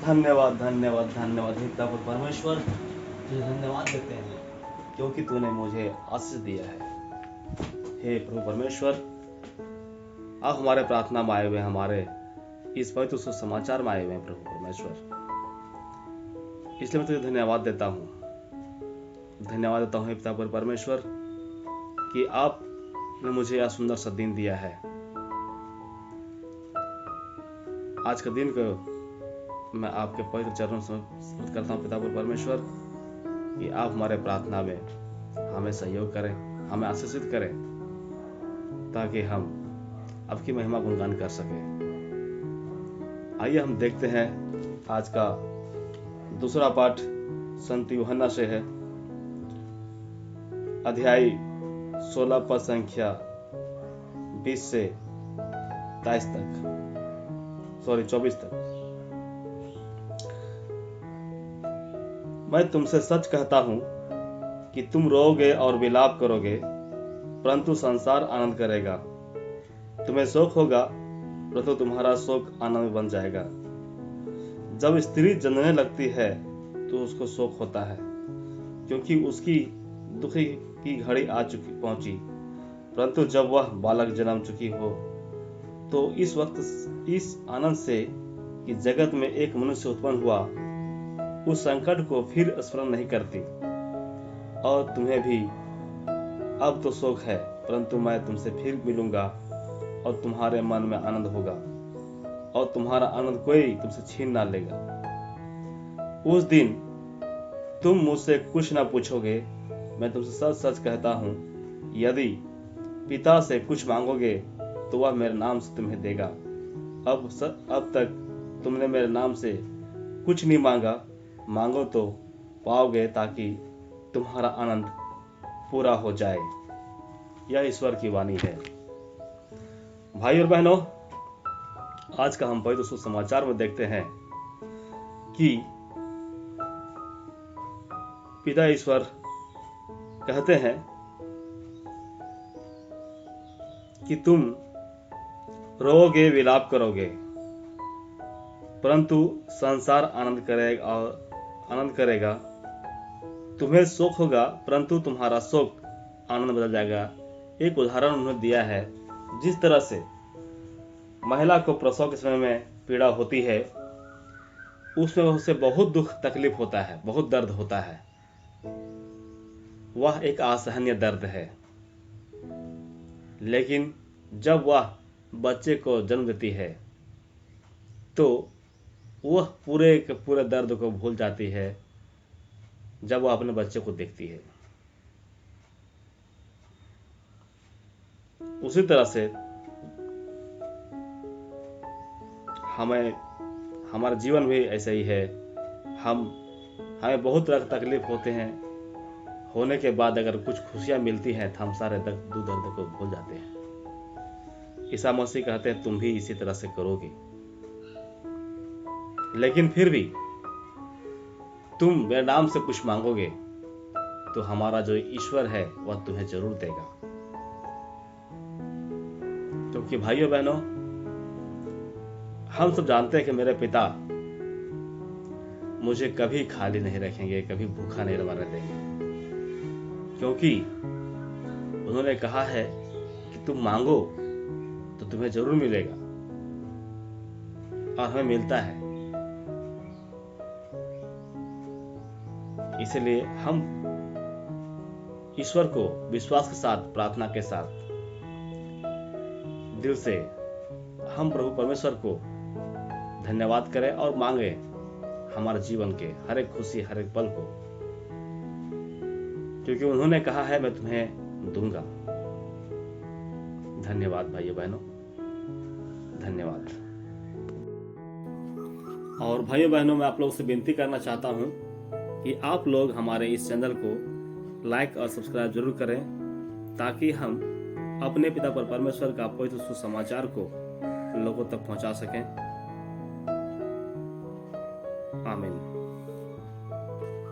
धन्यवाद धन्यवाद धन्यवाद हे पिता परमेश्वर, तुझे धन्यवाद देते हैं क्योंकि तूने मुझे आशीष दिया है। हे प्रभु परमेश्वर, आप हमारे प्रार्थना में आए हुए, हमारे इस पवित्र सुसमाचार में आए हुए हैं प्रभु परमेश्वर, इसलिए मैं तुझे धन्यवाद देता हूँ। धन्यवाद देता हूँ हे पिता परमेश्वर कि आपने मुझे यह सुंदर सा दिन दिया है। आज का दिन को मैं आपके पवित्र चरणों से समर्पित करता हूँ पिता परमेश्वर, कि आप हमारे प्रार्थना में हमें सहयोग करें, हमें आशीषित करें, ताकि हम आपकी महिमा गुणगान कर सकें। आइए हम देखते हैं आज का दूसरा पाठ संत यूहन्ना से है, अध्याय 16 पद संख्या 20 से 24 तक। मैं तुमसे सच कहता हूं कि तुम रोओगे और विलाप करोगे, परंतु संसार आनंद करेगा। तुम्हें शोक होगा, परंतु तुम्हारा शोक आनंद बन जाएगा। जब स्त्री जन्मने लगती है तो उसको शोक होता है, क्योंकि उसकी दुखी की घड़ी पहुंची। परंतु जब वह बालक जन्म चुकी हो तो इस वक्त इस आनंद से कि जगत में एक मनुष्य उत्पन्न हुआ, उस संकट को फिर स्मरण नहीं करती। और तुम्हें भी अब तो शोक है, परंतु मैं तुमसे फिर मिलूंगा और तुम्हारे मन में आनंद होगा, और तुम्हारा आनंद कोई तुमसे छीन ना लेगा। उस दिन तुम मुझसे कुछ ना पूछोगे। मैं तुमसे सच सच कहता हूं, यदि पिता से कुछ मांगोगे तो वह मेरे नाम से तुम्हें देगा। अब तक तुमने मेरे नाम से कुछ नहीं मांगा, मांगो तो पाओगे, ताकि तुम्हारा आनंद पूरा हो जाए। यह ईश्वर की वाणी है। भाई और बहनों, आज का हम पवित्र सुसमाचार में देखते हैं कि पिता ईश्वर कहते हैं कि तुम रोओगे, विलाप करोगे, परंतु संसार आनंद करेगा। तुम्हें शोक होगा, परंतु तुम्हारा शोक आनंद बदल जाएगा। एक उदाहरण उन्होंने दिया है, जिस तरह से महिला को प्रसव के समय में पीड़ा होती है, उसमें उसे बहुत दुख तकलीफ होता है, बहुत दर्द होता है। वह एक असहनीय दर्द है। लेकिन जब वह बच्चे को जन्म देती है तो वह पूरे के पूरे दर्द को भूल जाती है जब वह अपने बच्चे को देखती है। उसी तरह से हमारा जीवन भी ऐसा ही है। हमें बहुत तरह की तकलीफ होते हैं, होने के बाद अगर कुछ खुशियां मिलती हैं तो हम सारे दर्द को भूल जाते हैं। ईसा मसीह कहते हैं तुम भी इसी तरह से करोगे। लेकिन फिर भी तुम मेरे नाम से कुछ मांगोगे तो हमारा जो ईश्वर है वह तुम्हें जरूर देगा। क्योंकि भाइयों बहनों, हम सब जानते हैं कि मेरे पिता मुझे कभी खाली नहीं रखेंगे, कभी भूखा नहीं रहने देंगे, क्योंकि उन्होंने कहा है कि तुम मांगो तो तुम्हें जरूर मिलेगा, और हमें मिलता है। इसलिए हम ईश्वर को विश्वास के साथ, प्रार्थना के साथ, दिल से हम प्रभु परमेश्वर को धन्यवाद करें और मांगे हमारे जीवन के हर एक खुशी, हर एक पल को, क्योंकि उन्होंने कहा है मैं तुम्हें दूंगा। धन्यवाद भाइयों बहनों, धन्यवाद। और भाइयों बहनों, मैं आप लोगों से विनती करना चाहता हूं कि आप लोग हमारे इस चैनल को लाइक और सब्सक्राइब जरूर करें, ताकि हम अपने पिता परमेश्वर का पवित्र सुसमाचार को लोगों तक पहुंचा सकें।